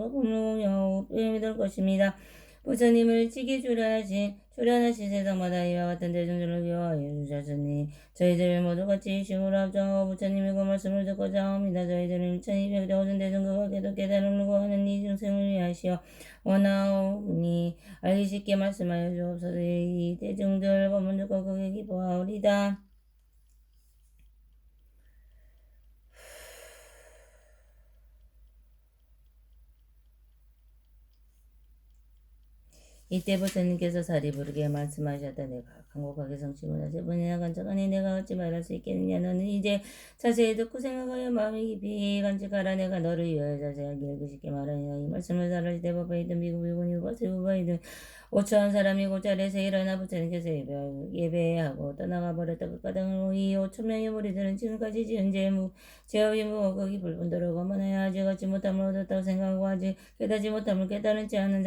법을 공유하고 도움이 될 것입니다. 부처님을 지기 출연하신 세상마다 이와 같은 대중들을 위하여 주셨으니 저희들 모두 같이 힘으로 합정하고 부처님의 그 말씀을 듣고자 합니다. 저희들은 1200대 대중들과 계속 깨달음을 구하는 이 중생을 위하시어 원하오니 알기 쉽게 말씀하여 주옵소서. 이 대중들 법문 듣고 크게 기뻐하오리다. 이때 부처님께서 사리부르게 말씀하셨다. 내가 간곡하게 성취문화 세번이나 간척하니 내가 어찌 말할 수 있겠느냐. 너는 이제 자세히 듣고 생각하여 마음이 깊이 간직하라. 내가 너를 위하여 자세하게 알기 쉽게 말하니라. 이 말씀을 사라지 대법바이든 비구비구니 우바세우바이든 오초한 사람이 곧자리에서 일어나 부처님께서 예배하고 떠나가 버렸다. 그 까닭으로 이 5,000명의 무리들은 지금까지 지은 제업이 무거기 불분도로 거만하여 아직 얻지 못함을 얻었다고 생각하고 아직 깨닫지 못함을 깨달지 않은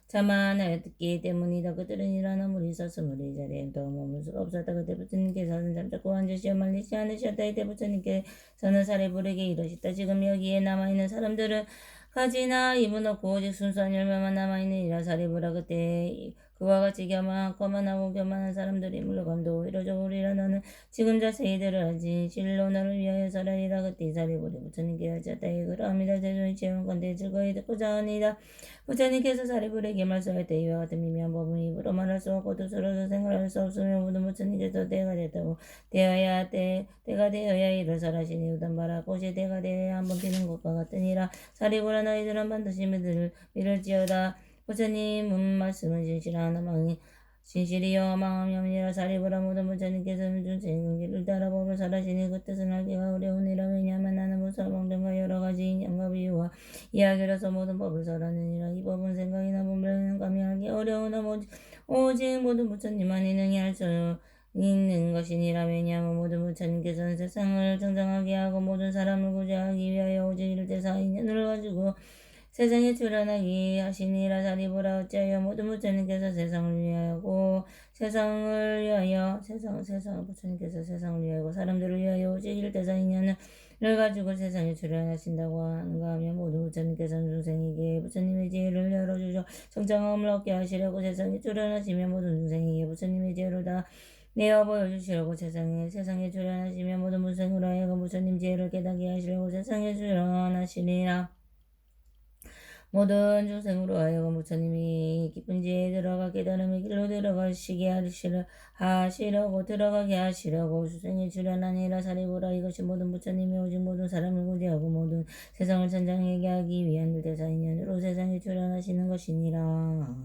자만하였기 때문이다. 그들은 일어나 물이 있었으므로 이 자리에 더 머물 수가 없었다. 그때 부처님께서는 잠자코 앉으시어 말리지 않으셨다. 이때 부처님께서는 사리부르게 이르셨다. 지금 여기에 남아있는 사람들은 가지나 잎은 없고 오직 순수한 열매만 남아있느니라. 사리부라 그때 그와 같이 거만하고 교만한 사람들이 물러감도 오히려 저우리라. 너는 지금 자세히 들으라. 진실로 너를 위하여 설하리라. 그때 사리부리 부처님께 하셨다. 그러합니다. 대중이 채운 건데 즐거이 듣고자 하니라. 부처님께서 사리부리에게 말씀할 때 이와 같은 미미한 법은 입으로 말할 수 없고 뜻으로도 생각할 수 없으며 모든 부처님께서 때가 됐다고 때가 되어야 이를 설하시니 우단 바라 꽃이 때가 되어야 한번 피는 것과 같으니라. 사리부라 너희들은 반드시 믿을지어다. 부처님은 말씀은 진실이여 망함이 없니라. 사리부라 모든 부처님께서는 중생의 경지를 따라 법을 설하시니 그 뜻은 알기가 어려우니라. 왜냐하면 나는 무설방정과 여러가지 인연과 비유와 이야기로서 모든 법을 설하느니라. 이 법은 생각이나 분별하는 감이 하기 어려우나 오직 모든 부처님만이 능히 할 수 있는 것이니라. 왜냐하면 모든 부처님께서는 세상을 정정하게 하고 모든 사람을 구제하기 위하여 오직 일대사 인연을 가지고 세상에 출현하기 하시니라. 사리부라 어찌하여 모든 부처님께서 세상을 위하여고 부처님께서 세상을 위하여 사람들을 위하여 오직 일대사 인연을 가지고 세상에 출현하신다고 하는가 하면 모든 부처님께서는 중생에게 부처님의 지혜를 열어주셔 정정함을 얻게 하시려고 세상에 출현하시며 모든 중생에게 부처님의 지혜를 다 내어 보여주시려고 세상에 출현하시며 모든 무생으로 하여금 부처님 지혜를 깨닫게 하시려고 세상에 출현하시니라. 모든 중생으로 하여금 부처님이 깊은 지혜에 들어가 깨달음의 길로 들어가시게 들어가게 하시려고 수생에 출현하니라. 사리부라 이것이 모든 부처님이 오직 모든 사람을 구제하고 모든 세상을 천장하게 하기 위한 대사인연으로 세상에 출현하시는 것이니라.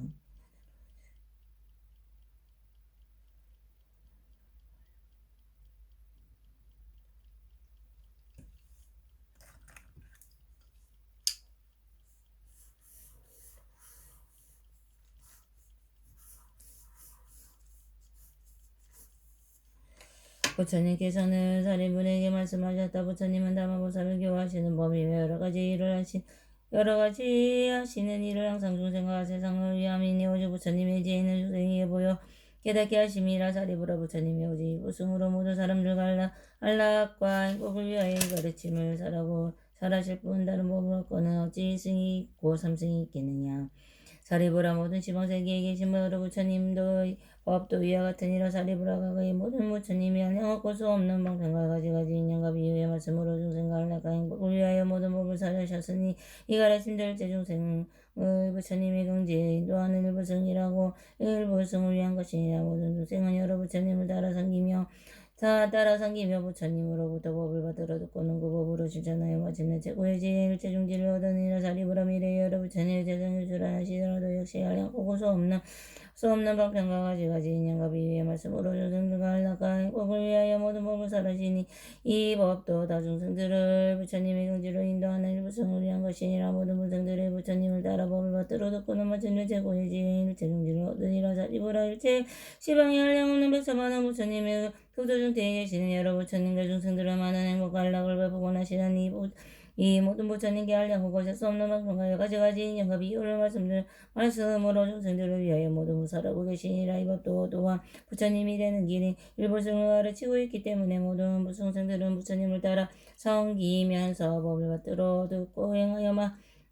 부처님께서는 사리부리에게 말씀하셨다. 부처님은 다마고사를 교화하시는 법이며 여러 가지 하시는 일을 항상 중생과 세상을 위함이니 오직 부처님의 지혜는 중생에게 보여 깨닫게 하심이라. 사리부라 부처님이 오직 우승으로 모든 사람들과 안락과 행복을 위하여 가르침을 설하실 뿐 다른 법을 얻고는 어찌 승이 있고 삼승이 있겠느냐. 사리부라 모든 지방세계에 계신 여러 부처님도 법도 이와 같으니라. 사리부라가 그의 모든 부처님이 한량없고 수 없는 방편과 가지가지 인연과 비유의 말씀으로 중생과 안락과 행복을 위하여 모든 법을 설하셨으니 이 가르침들 제중생의 부처님의 경지에 인도하는 일부승이라고 일부승을 위한 것이니라. 모든 중생은 여러 부처님을 따라 섬기며 부처님으로부터 법을 받들어 듣고는 그 법으로 실천하여 마침내 최고의 지혜를 최종지를 얻으니라. 사리부라 미래에 여러 부처님의 세상에 출현하시더라도 역시 한량없고 수 없는 방편과 가지가지 인연과 비유의 말씀으로 중생들과 안락과 행복을 위하여 모든 법을 설하시니 이 법도 다중생들을 부처님의 경지로 인도하는 일부승을 위한 것이니라. 모든 부생들의 부처님을 따라 법을 받들어 듣고는 마침내 최고의 지혜인 최종지를 얻으니라. 사리부라 일체 시방에 한량없는 백사만한 부처님의 교도중대에 계시는 여러 부처님과 중생들을 많은 행복과 안락을 베푸고 나시는 이 모든 부처님께 한량하고 셀 수 없는 방송과 여가지가지 인연과 비유를 말씀으로 중생들을 위하여 모든 설하고 계시니라. 이 법도 또한 부처님이 되는 길인 일부승을 가르치고 있기 때문에 모든 부승생들은 부처님을 따라 섬기면서 법을 받들어 듣고 행하여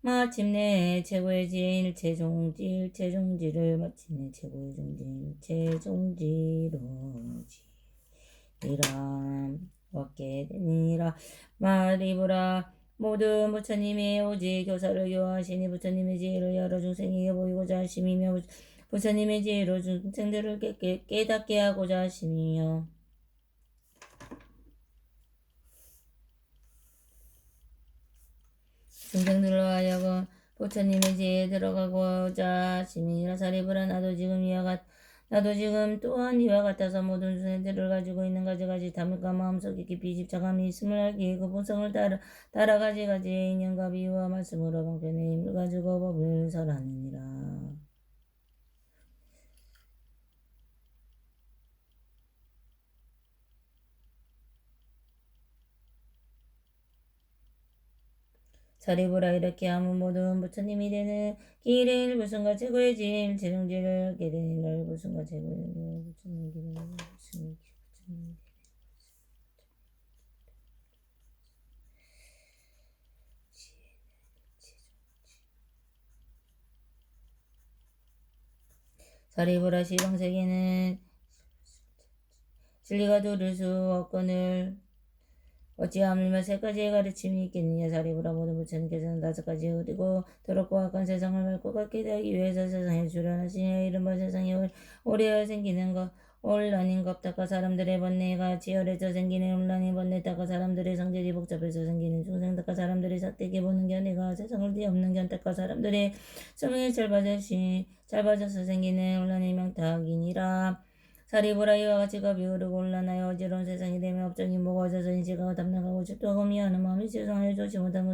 마침내 최고의 지혜 일체종지를 마침내 최고의 종지 일체종지로 지리라 얻게 되니라. 말이부라. 모든 부처님의 오직 교사를 교화하시니 부처님의 지혜를 여러 중생에게 보이고자 하심이며 부처님의 지혜로 중생들을 깨닫게 하고자 하심이요. 중생들로 하여금 부처님의 지혜에 들어가고자 하심이라. 사리부라. 나도 지금 또한 이와 같아서 모든 중생들을 가지고 있는 가지가지 탐욕과 마음속에 깊이 집착함이 있음을 알기에 그 본성을 따라 가지가지의 인연과 비유와 말씀으로 방편의 힘을 가지고 법을 설하느니라. 사리부라. 이렇게 하면 모든 부처님이 되는 길의 일부승과 최고의 지혜 일체종지를 얻게 되는 일부승과 최고의 부처님의 길의 일부승 사리부라. 시방세계는 진리가 두를 수 없거늘 어찌하물며 세 가지의 가르침이 있겠느냐. 사리부라. 모든 부처님께서는 5가지 그리고 더럽고 악한 세상을 맑고 같게 하기 위해서 세상에 출현하시니 이른바 세상에 오래하여 생기는 것 혼란인 겁다가 사람들의 번뇌가 치열해져 생기는 혼란인 번뇌다가 사람들의 성질이 복잡해서 생기는 중생다가 사람들의 삿대기 보는 견해가 세상을 뒤엎는 견다가 사람들의 수명이 짧아져서 생기는 혼란이 명탁이니라. 사리부라. 이와 같이 겁이 흐르고 혼란하여 어지러운 세상이 되면 업적이 무거워져서 인식하고 담당하고 집도하고 미워하는 마음이 죄송하여 좋지 못한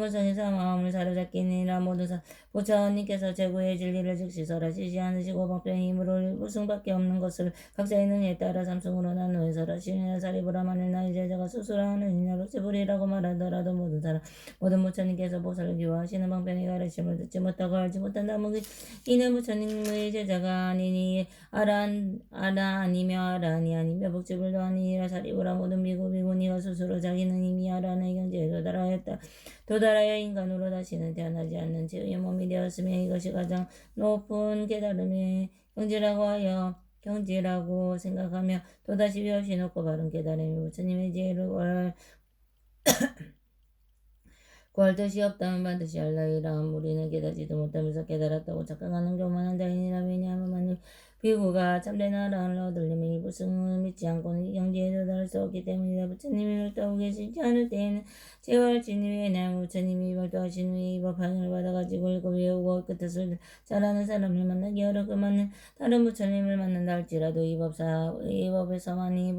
것성에서 마음을 사로잡기니라. 모든 부처님께서 최고의 진리를 즉시 설하시지 않으시고 방편의 힘으로 무승밖에 없는 것을 각자의 능력에 따라 삼승으로 나누어 설하시니라. 사리부라. 만일 나의 제자가 스스로 하는 이나 백세불이라고 말하더라도 모든 부처님께서 보살을 교화하시는 방편의 가르침을 듣지 못하고 알지 못한다면 이는 부처님의 제자가 아니니 아라니 아니며 복지불도 아니니라. 사리부라. 모든 비구니가 스스로 자기는 이미 아라한의 경지에 도달하여 인간으로 다시는 태어나지 않는 죄의 몸이 되었으며 이것이 가장 높은 깨달음의 경지라고 생각하며 또다시 비없이 높고 바른 깨달음이 부처님의 지혜를 구할 뜻이 없다면 반드시 알라이라. 우리는 깨닫지도 못하면서 깨달았다고 착각하는 교만한 자인이라. 왜냐하면 만일 비구가 참된 아라한을 얻으려면 이 부승을 믿지 않고는 이 경지에 도달할 수 없기 때문이다. 부처님이 별도하고 계시지 않을 때에는 제월진 위에 남 부처님이 별도하신 후에 이 법학을 받아가지고 읽고 외우고 그 뜻을 잘하는 사람을 만나기 어렵고만은 다른 부처님을 만난다 할지라도 이 법에서만이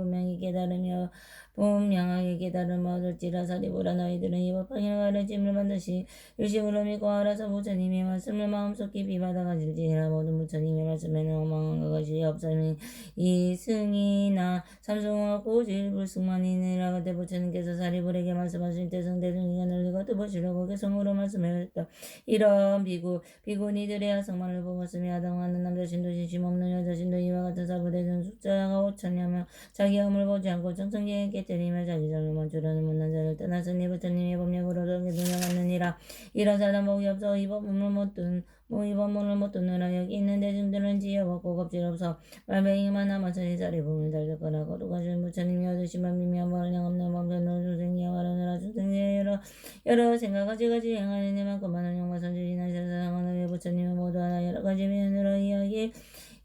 분명하게 깨달음을 얻을지라. 사리부라. 너희들은 이 법학을 가르침을 반드시 일심으로 믿고 알아서 부처님의 말씀을 마음속 깊이 받아가질지니라. 모든 부처님의 말씀에는 어망한 것이 없으니 이승이나 삼승과 고질불승만이니라. 그때 부처님께서 사리불에게 말씀하신 대승 대중이간을 이거 뜯어보시려고 개성으로 말씀하셨다. 이런 비구니들의 하성만을 보았으며 아당하는 남자신도 진심없는 여자신도 이와 같은 사부대중 숫자가 5천여명 자기 허물 보지 않고 정성계에 깨뜨리며 자기 잘못 멈추려는 못난 자를 떠났으니 부처님의 법력으로 동행하느니라. 이런 사람 복이 없어 이 법문을 못 듣느라 여기 있는 대중들은 지혜없고 겁질없어 말뱅이만 남았으니 사리부문을 잘 듣거나 거룩하신 부처님이 얻으신 법이며 말량 없는 법변으로 중생이야 말하느라 중생의 여러 생각까지 행하는 이만큼 많은 용과 선지이나 세상은 왜 부처님은 모두 하나 여러 가지 면으로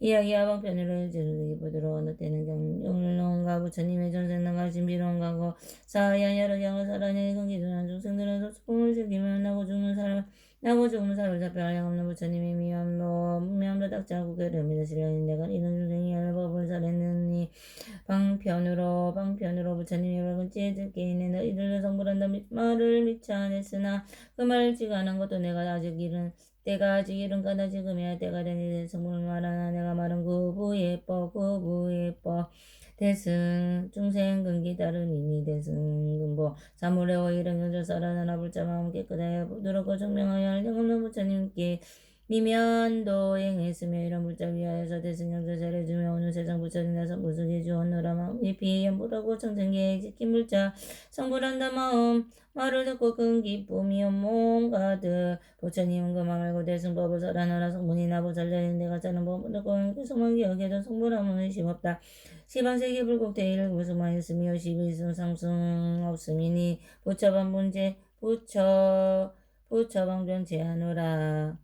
이야기와 방편으로 제도기보드로 어느 때는 경륜론과 부처님의 전생능과 신비론과 사하얀 여러 경을 살아내 근기둔한 중생들은 소풍을 즐기며 나고 죽는 사람을 잡혀 하양없는 부처님의 미움도 닦지 않고 괴를 믿으시려니 내가 이런 중생이 여러 법을 살했느니 방편으로 부처님의 밝은 지혜 듣게 있네. 너희들도 성불한다 말을 미처 안 했으나 그 말을 지가는 것도 때가 아직 이른가다 지금이야 때가 되니 성불을 말하나 내가 말은 구부예뻐 대승 중생 근기 다르니니 대승 근보 사물의 오일은 견저 살아나나 불자 마음 깨끗하여 부드럽고 청명하여 알령 없는 부처님께 미면도 행했으며 이런 물자 위하여서 대승형도 잘해주며 오늘 세상 부처진다 성부수기 주었노라 마음이 비연부라고 청정기에 지킨 물자 성불한다 마음 말을 듣고 큰 기쁨이 온몸 가득 부처님은 그만 알고 대승법을 설하노라 성문이나 보살자인 내가 자는 법을 듣고 계속만 기억해도 성불함은 의심 없다. 시방세계 불국대일을 구승하였으며 시비승 상승 없음이니 부처방 문제 부처방존 제하노라.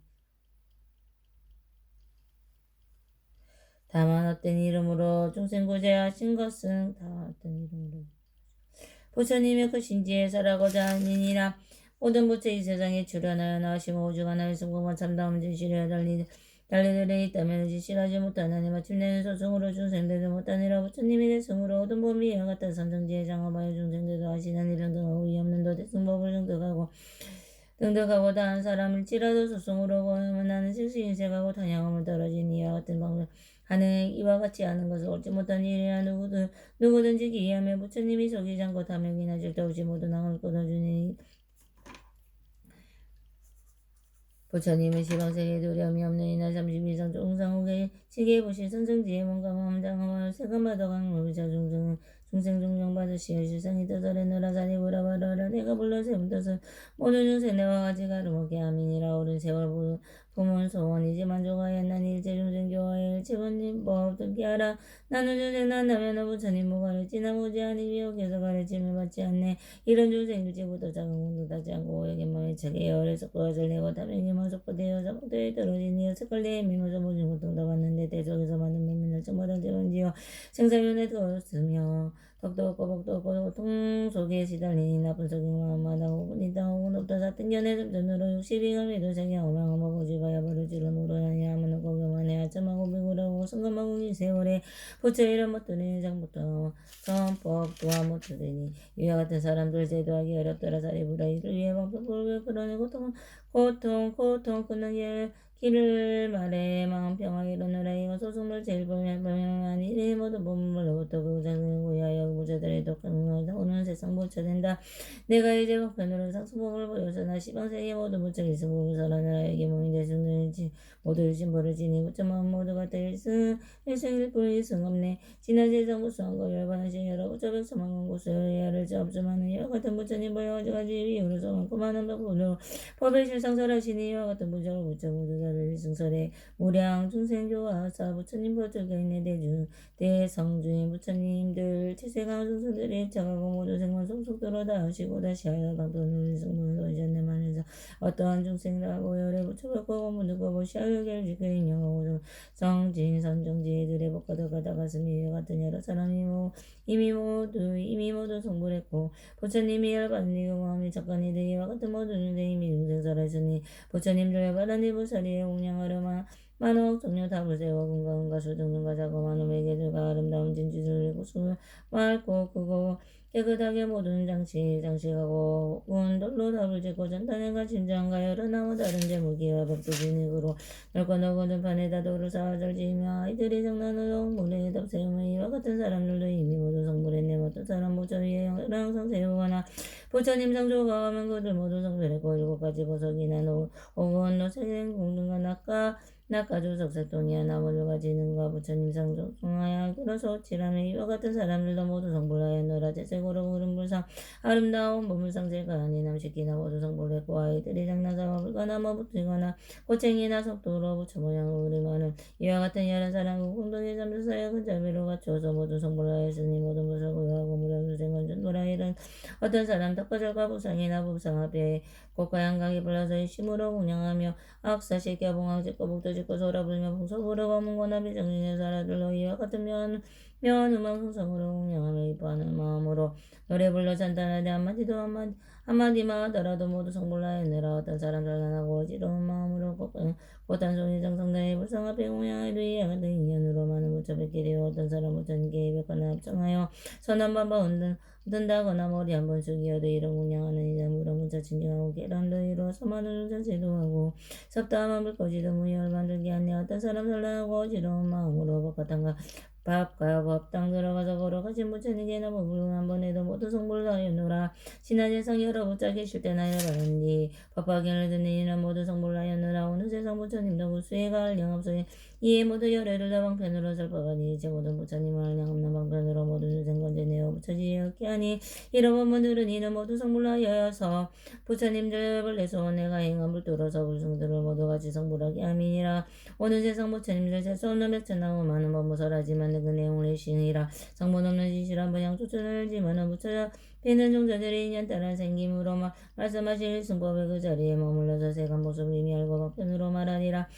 다만 어떤 이름으로 중생구제하신 것은 다만 어떤 이름으로 부처님의 그 신지에 설하고자 하니라. 모든 부처 이 세상에 출현하여 나시고 오죽 하나의 성공과 참다운 진실에 달리들에 있다면 진실하지 못하나니 마침내는 소승으로 중생들도 못하니라. 부처님이 대승으로 오든 범위 이와 같은 선정지에 장업하여 중생들도 하시는 일은 등하고 위없는 도 대승법을 등득하고 다한 사람일지라도 소승으로 고하면 나는 즉시 인색하고 탄양함을 떨어진 이와 같은 방법 하는 이와 같이 하는 것을 옳지 못한 일이야. 누구든지 기이하며 부처님이 속이지 않고 탐욕이나 질투 없이 모든 악을 끊어주니 부처님은 시방세계에 두려움이 없는 이나 32상 종상후에 지게 보실 선성지에 뭔가 마음장함하여 세간마다 강물자 중생 종종 받으시어 실상이 떠설했노라. 사리부라 바라라 내가 불러 세운떠서 모든 중생 내와 같이 가르먹게 아민이라. 오른 세월 부문 소원이지 만족하였나니 일체 중생 교화에 일체본님 법 듣게 하라. 나는 중생 난다면 부처님 무가르치 나무지 아니 미혹해서 가르침을 받지 않네. 이런 중생 일찍부터 작은 공도 닿지 않고 오역의 마음에 차게 열에서 꺼져 내고 탐욕이 마속부되어 자복되어 떨어지니 색깔내에 미모서 모진 고통 다 받는데 대속에서 받는 매민을 정마다 재원지어 생사윤에 들었으며 덕도 없고 복도 없고 고통 속에 시달리니 나쁜 속의 마음마다 혹은 있다 혹은 없다 같은 견해 점전으로 62가 미도생이 어망하고 고집하여 버릴지를 모르나니 아무는 고교만해 아첨하고 비굴하고 성감하고 이 세월에 부처 이름 못 들으니 장부터 선법 또한 못 들으니 이와 같은 사람들 제도하기 어렵더라. 사리부라 이를 위해 방법을 그러니 고통 끊는 길을 말해 마음 평하게 이루느라. 이거 소승물 제일 분명한 일이 모든 본물로부터 그 장생을 위하여 부처들의 독행을 오는 세상 부처된다. 내가 이제 법편으로 상수법을 보여서나 시방세계 모든 부처 일승법을 설하느라 여기 몸이 대승들인지 모두 일심벌을 지니 부처 마음 모두 같아 일승일불 일승 없네. 지난 세상 부수한 거 열반하신 여러 부처 백수만 공고수여 야를 없음하는 이와 같은 부처님 보여가지고 이유로서 많고 많은 법으로 법의 실상설하시니 이와 같은 부처를 부처 모두 다를 일승설에 무량 중생교화사 부처님 버들가 있네. 대성주인 부처님들 치세강 중생들이 차가고 모두 생만 속속들어 다 하시고 다시 하여 강도는 일승문을 오셨네. 말해서 어떠한 중생이라고 열에 부처받고 문득고 보시하여결 지그인여 성진 선정지들의 복과도 가다가슴이 이와 같은 여러 사람이 이미 모두 성불했고 부처님이 열받은 이그 마음이 착한 이들 이와 같은 모든 중생이 중생설하시니 부처님들 열받은 이 부사리에 공양하려만 만억 종료 답을 세워 금가 수등등가 자고 만음에게들과 아름다운 진주를 내고 숨을 맑고 크고 깨끗하게 모든 장식하고 운돌로 답을 짓고 전단에가 진정가 여러 나무 다른 제무기와 백두진익으로 넓고 넓은 판에다 돌을 쌓아절지며 아이들이 장난으로 물에 답 세우며 이와 같은 사람들도 이미 모두 성불했네. 어떤 사람 부처 위에 항상 세우거나 부처님 상조가 하면 그들 모두 성불했고 7가지 보석이나 혹은 노색된 공등과 낙가주 석색동이야 나무를 가지는가 부처님 상종하여 그러서 칠하며 이와 같은 사람들도 모두 성불하였노라. 제색으로 구름 불상 아름다운 보물상제가 아닌 남식기나 모두 성불했고 아이들이 장난삼아 불거나 붙이거나 고챙이나 속도로 부처 모양으로 그림하는 이와 같은 여러 사람과 공동의 잠수사여 근자비로 갖춰서 모두 성불하였으니 모든 것을 고요하고 무량수생은 전도라. 이런 어떤 사람 덕과절과 부상이나 부상 앞에 꽃과 양각이 불러서 일심으로 공양하며 악사시 껴봉황 짓고 복도 짓고 소라 불며 풍소 부르고 문고나 비정신의 사라들로 이와 같은 묘한 음악 성성으로 공양하며 이뻐하는 마음으로 노래 불러 찬탄하되 한마디만 하더라도 모두 성불하였느라. 어떤 사람 잘난하고 어지러운 마음으로 꽃단송이 정성다해 불상 앞에 공양하여도 이와 같은 인연으로 많은 부처 뵙게 되어 어떤 사람 부처님께 예백하나 합청하여 선한 반바 흔든다거나 머리 한번 숙이어도 이런 공양하는 이자 무런 문자 진정하고 계란도 이루어 서마는 중자 제도하고 섭다함을 거지도 무열 만들게 하네. 어떤 사람 설레하고 어지러운 마음으로 법같은가 밥과 법당 들어가서 걸어가신 부처님께나 법을 한 번에도 모두 성불을 하였노라. 신하제상 여러 부자 계실 때나 여바라니 법화경을 듣는 이는 모두 성불을 하였노라. 오늘 세상 부처님도 무수해가 할 영업소에 이에 모두 열애를 다 방편으로 살펴가니 이제 모든 부처님을 할 영없는 방편으로 모든 유생건제 내어 부처지었게 하니 이런 법문들은 이는 모두 성불하여서 부처님들 본래소 내가 행한 불도로서 불승들을 모두 같이 성불하게 함이니라. 오늘 세상 부처님들 셀 수 없는 백천나무 많은 법무설하지만 그 내용을 일시니라. 성분 없는 지시란 번양 초천을 지만은 부처 배는 종자들의 인연 따라 생김으로 말씀하실 승법의 그 자리에 머물러서 세간 모습을 이미 알고 법편으로 말하니라.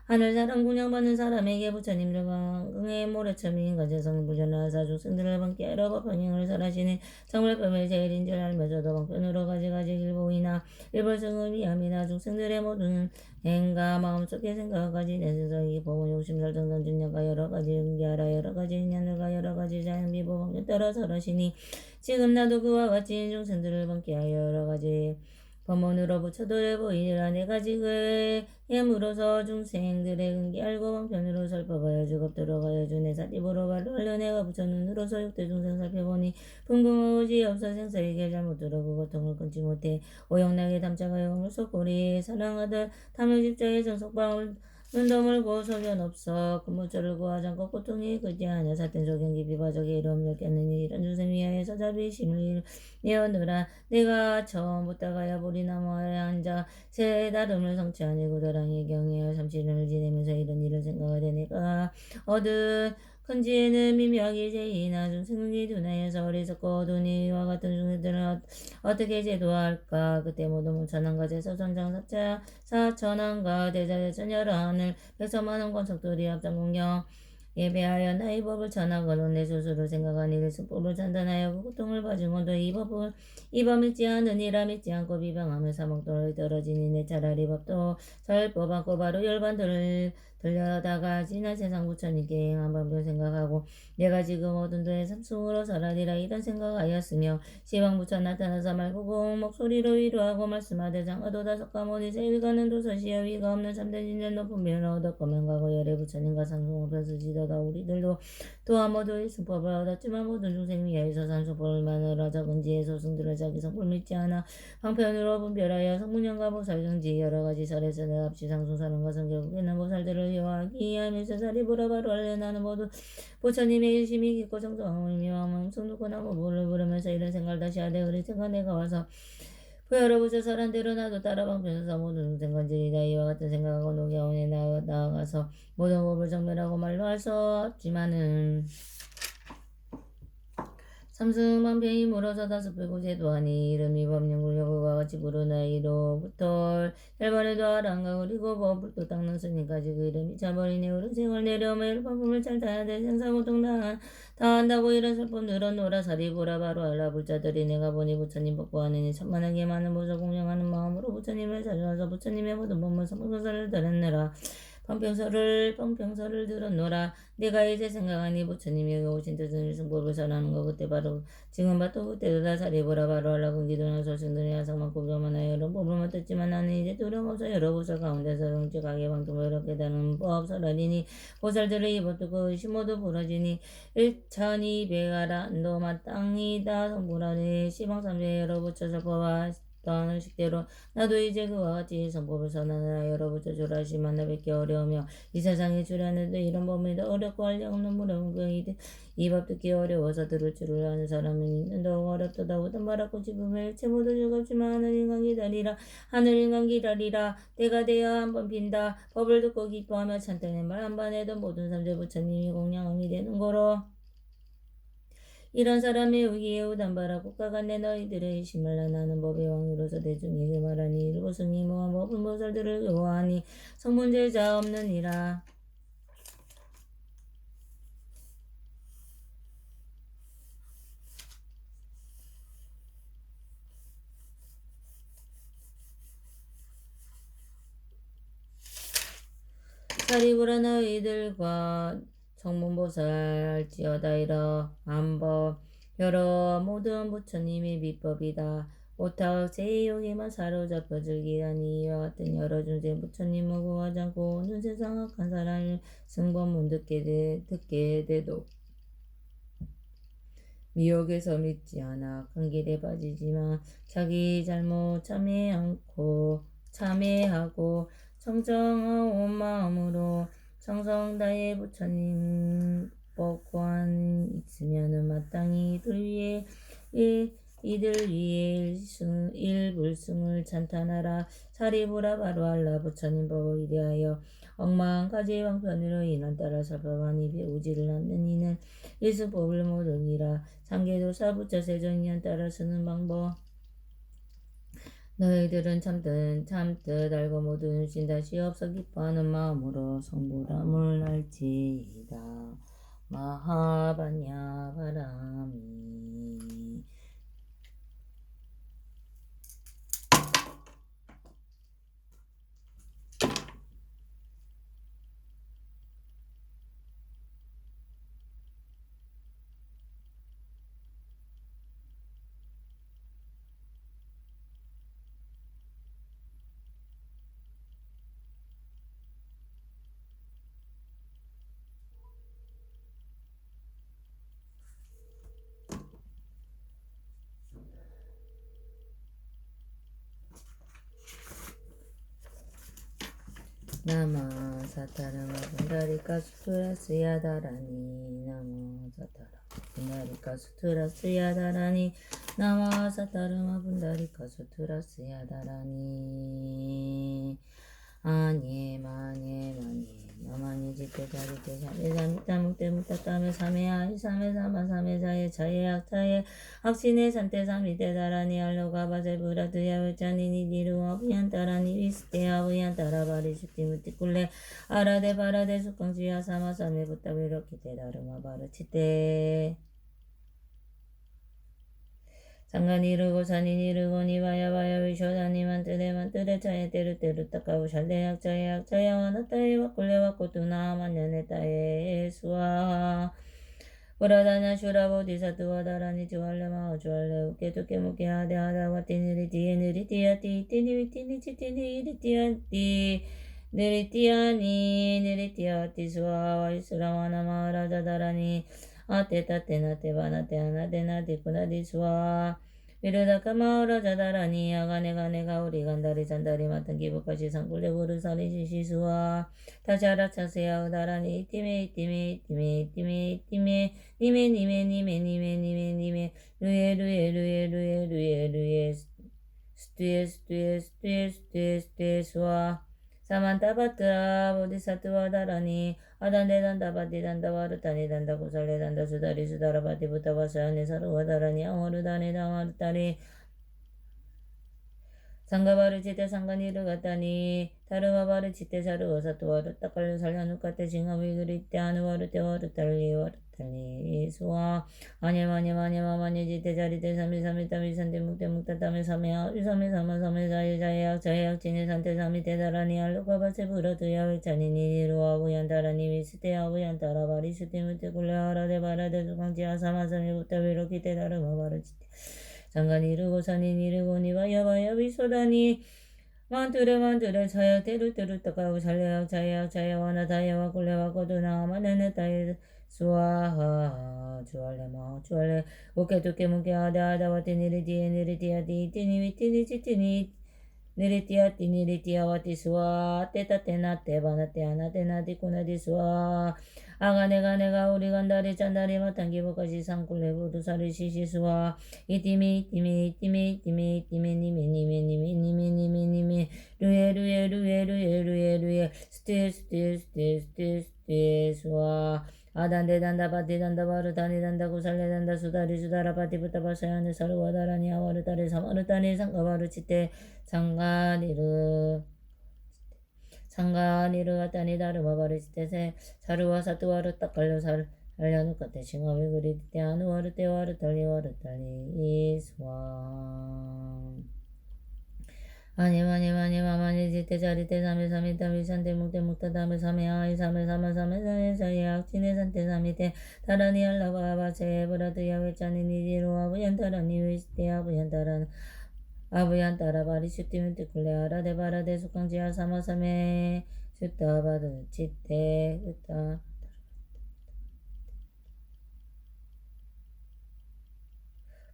하늘 사람 공양받는 사람에게 부처님들과 응의 모래첨인 가재성 부전하사 중생들을 방기하러 법행을 설하시니 정말법을 제일인 줄 알면서도 방편으로 가지가지 길보이나 일벌승을 위함이나 중생들의 모든 행과 마음속에 생각까지 내세성이 보은 욕심설 등등 진영과 여러가지 응기하라 여러가지 인연들과 여러가지 자연비보 방편 따라 설하시니 지금 나도 그와 같이 중생들을 방기하여 여러가지 법문으로 부처들을 보이니라. 내가 지금 예물어서 중생들의 근기 알고 방편으로 살펴봐야 주겁 들어가야 주내 사리보로 발로 알려 내가 부처 눈으로서 육대 중생 살펴보니 분궁하오지 없어 생사에게 잘못 들어고 고통을 끊지 못해 오영나게 담자가 영을 쏟고리 사랑하듯 탐욕집자의 전속방을 눈도 멀고 소견 없어 근무처를 구하지 않고 고통이 그지하냐 사ten 소경기 비바적의 이름을 깼느니 이런 중생 위하여서 자비심을 내어느라 내가 처음부터가야 보리나무에 앉아 새 다름을 성취하니 구더랑이 경외하여 삼시름을 지내면서 이런 일을 생각하되 내가 얻은 큰 지혜는 미묘하게 제이나 중생이 둔하여서 어리석고 어두운 이와 같은 중생들은 어떻게 제도할까. 그때 모두 문천한과 제서선장 사천한과 대자대천 여러 하늘 백성만원 권속들이 합장공경 예배하여 나의 법을 전하거든 내 스스로 생각하니 내 승법을 찬단하여 그 고통을 봐준 건도 이 법 믿지 않으니라. 믿지 않고 비방하며 사목도를 떨어지니 내 차라리 법도 설법 않고 바로 열반들을 들려다가 지난 세상 부처님께 행한 법을 생각하고 내가 지금 어두운 도에 삼승으로 살아리라 이런 생각하였으며 시방부처 나타나서 말고공 목소리로 위로하고 말씀하되 장하도 다섯가모니 세일가는 도서시여 위가 없는 참된 인연 높은 면을 얻었거면 가고 열애 부처님과 상승을 펼치시더다. 우리들도 또한 모두의 승법을 얻었지만 모든 중생 위하여서 산수법을 마느라 적은 지혜 소승들을 자기 성불 믿지 않아 방편으로 분별하여 성문연과 보살경지 여러가지 설에서 내합시 상승사는과 성결국에는 보살들을 여하기 하면서 사리보라 바로 알려나는 모두 부처님의 일심이 깊고 정성함을 미워함을 성놓고나 모부를 부르면서 이런 생각을 다시 하되 그리 생각 내가 와서 부여러 부처 설한 대로 나도 따라 방편에서 모든 생관지이다. 이와 같은 생각하고 노교원에 나아가서 모든 법을 정멸하고 말로 할 수 없지만은 삼승만병이 물어서 다섯 배고 제도하니 이름이 법령굴려고와 같이 부르나이로부터 열반에도 아랑가 그리고 법불도 닦는 스님까지 그 이름이 차버리니 어른생을 내려오며 일법을 잘 타야 돼 생사고통 다 한다고 이런 설법 늘어노라. 사리보라 바로 알라. 불자들이 내가 보니 부처님 법구하느니 천만하게 많은 보살 공양하는 마음으로 부처님을 찾아와서 부처님의 모든 법문 성불사를 들었느라. 평평설을 들었노라. 내가 이제 생각하니 부처님이 오신 뜻은 승법을 전하는 거 그때 바로 지금 봐도 그때도 다 사리보라 바로 하려고 기도나 소승들이 하상만 고교만하여 여러 법을 듣지만 나는 이제 두려워서 여러 보살 가운데서 정직하게 방통을 이렇게 다는 법 설하리니 보살들의 입을 듣고 의심 모두 부러지니 1200아라 너 마땅이다 성불하니 시방삼재 여러 부처 설법과 하는 식대로 나도 이제 그와 같이 성법을 선하느라 여러 부처 조라시 만나 뵙기 어려우며 이 세상에 주려는데 이런 법이 더 어렵고 한량 없는 무려운 이 법 듣기 어려워서 들을 줄을 아는 사람은 있는 더욱 어렵도다. 우든 말하고 집으면 일체 모두 즐겁지만 하늘 인간 기다리라 때가 되어 한번 빈다. 법을 듣고 기뻐하며 찬탄의 말 한번 해도 모든 삼재 부처님이 공양함이 되는 거로 이런 사람의 의기에 우단바라 국가간내 너희들의 심말라 나는 법의 왕으로서 대중에게 말하니 일부 승리모와 법은 보살들을 요하니 성문제자 없느니라. 사리부라 너희들과 성문보살지어다 이러 한법 여러 모든 부처님의 비법이다. 오탁 세용에만 사로잡혀 즐기라니 이와 같은 여러 중생 부처님을 구하지 않고 온 세상 악한 사람을 승법문 듣게 돼도 미혹에서 믿지 않아 큰 길에 빠지지만 자기 잘못 참회하고 청정한 마음으로 정성 다해 부처님 법관 있으면은 마땅히 이들 위에 일불승을 찬탄하라. 사리부라 바로 알라 부처님 법을 위대하여 억만가지 방편으로 인한 따라 살펴가니 배우지를 않는 이는 일수법을 모르니라. 상계도사 부처세존이한 따라 쓰는 방법. 너희들은 참뜻 알고 모두 눈신 다시 없어 기뻐하는 마음으로 성불함을 알지이다. 마하반야 바라미. 나마 사타르마 분다리카 수트라 스야다라니 나마 사타르마 분다리카 수트라 스야다라니 나마 사타르마 분다리카 수트라 스야다라니 아니 마마니 지테 자리테 샤메 자미타 묵테 묵타타메 사메 아이 사메 사마 사메 자에 자에 악자에 악신의 산테 사미테 다라니 알로가 바세 부라드야 외자니니 니루 아부얀따라니 위스테 아부얀따라 바리슈티 무티꿀레 아라데 바라데 수강지야 사마 사메 부타 위로키테 다르마 바르치테 상간이 이르고 산이 이르고 니바야 위쇼다니만 뜨레 차에 때르 따까고 샬레 약자에 와나따에 와꿀레 와꾸투나 만년에 따에 수아 보라다나 슈라보디사투와 다라니 주할레 마오 주할레 우케투케 무케 하데 하다 와티니리 티에 니리티야 티티니 위티니 치티니 이리티야 니리티야니 니리티야 티수아 와이스라와나 마하라자 다라니 아테타테나테 바나테 아나데나데 쿠나디수아 미르다카 마하라자 다라니 아가네가네가 우리 간다리 잔다리 맡은 기부까지 상굴레 부르사리 시시수아 타자라 차세야 다라니 이티메 니메 루에 스투에 수아 사만타바트라 보디사투와 다라니 아단데단다 바디단다 와르타니 단다 고살레단다 수다리 수다라 바디부타 바사야네 사루와 다라니 아와르다네 다와르타리 상가바르 치테 상가니르 가타니 타르와바르 치테 사르와 사투와르 따깔루 살려누카테 징하위 그리테 아누와르 테와르 탈리 수아 아니마니 지테 자리테 사미 타미 산테 묵타 타미 사메야 유사메 사마 사메 자예약 지네 산테 사미 테다라니 알루카 바세 부라투야 외차니니 니루아 부얀다라니 위스테 아부얀따라 바리 슈테 무테 굴레 하라데 바라데 수강지야 사마 사메 부타 위로키 테다르마 바르 치테 상간이 이르고 산이 이르고 니와야와야 위소다니 만투레 자야 테루 따가고 살레야 자야 와나 다야와 굴레와 고두나 마네네 따에 수아하 주알레 오케토케 무케 아다 와티 니리티야 티니 위티니 치티니 니리티야 와티 수아 테타테나 테바나테 아나테나디 쿠나디 수아 아가네가 우리 간다리 짠다리 마탄 기보까지 상굴레 부두사리 시시수아 이티미 니메 루에 스테 수아 아단데단다 바디단다 바르다니단다 구살레단다 수다리 수다라 바디부타 바사야네 사르와다라니 아와르다리 사마르다니 상가바르치테 상가니르 아타니 다르마바르치테세 사르와 사투와르 딱갈려 살려누카테 싱하위 그리테 아누와르 테와르 탈리 이스와 마마니 지테 자리테 사메 타미 산테 묵타 다메 사메 아이 사메 자에 악치네 산테 사미테 다라니 알라바 바세 브라드야 외차니 니지로 아부얀타라니 위스테 아부얀따라 바리 슈티문테 굴레 아라데 바라데 수강지야 사마 사메 슈타바드 치테 으타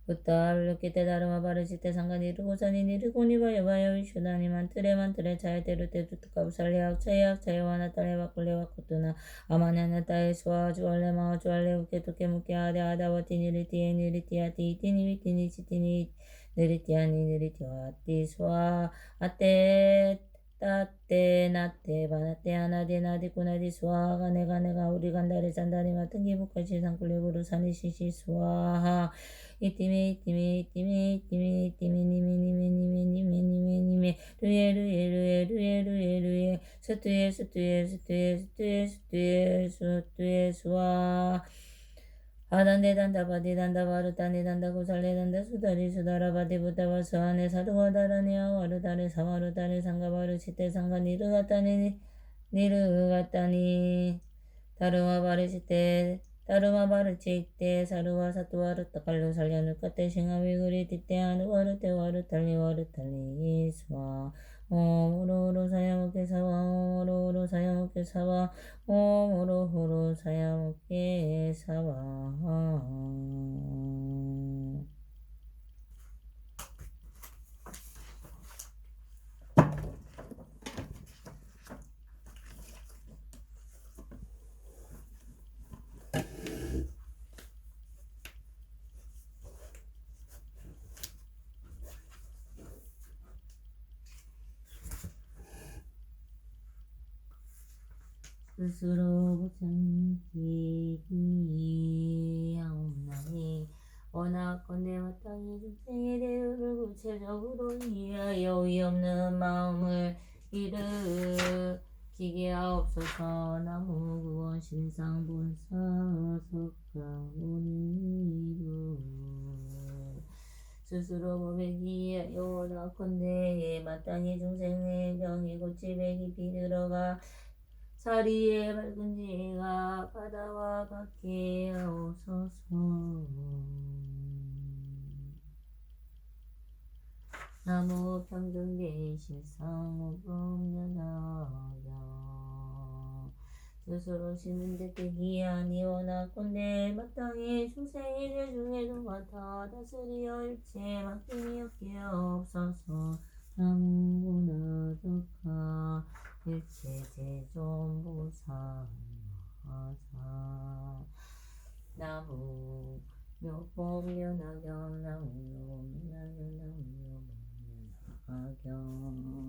부타 블루키테 다르마 바르시테 상가니르 고사니니르 고니바야 바야 위슈다니만 트레 차야테르 테두트카 부살리악 차약 차야와나 따레와 콜레와 코투나 아마냐나 따에 수아 주알레 마오 주알레 우케토케 무케 아데 아다와티 니리티에 니리티아티 이티니 위티니 시티니 느리티아니 느리티와티 수아 아테 따떼 나떼 바나떼 아나데 나데 꾸나디 수아가 내가 우리 간다레 잔다리 마튼 기부까지 상꿀레부르 사니 시시 수아하 이티메 루에 스투에 수아 아단데 단다 바디 단다 바르타니 단다 고살레 단다 수다리 수다라 바디 부타와 수아네 사두와 다라니아 와르다레 사와르다레 상가바르 시테 상가 니르가타니 다르마 바르시테 다르마 바르치테 사르와 사투와르 타칼로 살려누 카테 싱하위 그리 티테 아누 와르탈리 스와 오로로 사야모케 사와 오로로 사야모케 사와 오로호로 사야모케 사와 스스로 고창기하옵나니 원하건대 마땅히 중생의 대우를 구체적으로 이해하여 위없는 마음을 일으키게 하옵소서. 나무 구원 신상 본사 석가모니루 스스로 고백이 원하건대 마땅히 중생의 병이 고치배 깊이 들어가 자리에 밝은 지가 바다와 같게 하옵소서. 나무 평등대 실상 오범연하여 스스로 쉬는 데 뜻이 아니오나건대 마땅히 중생의 죄 중에도 같아 다스리어 일체 맡김이 없게 하옵소서. 나무 나적하 일체 제존보사 마사 나무 묘법면하경 나무 묘면하경 나무 나무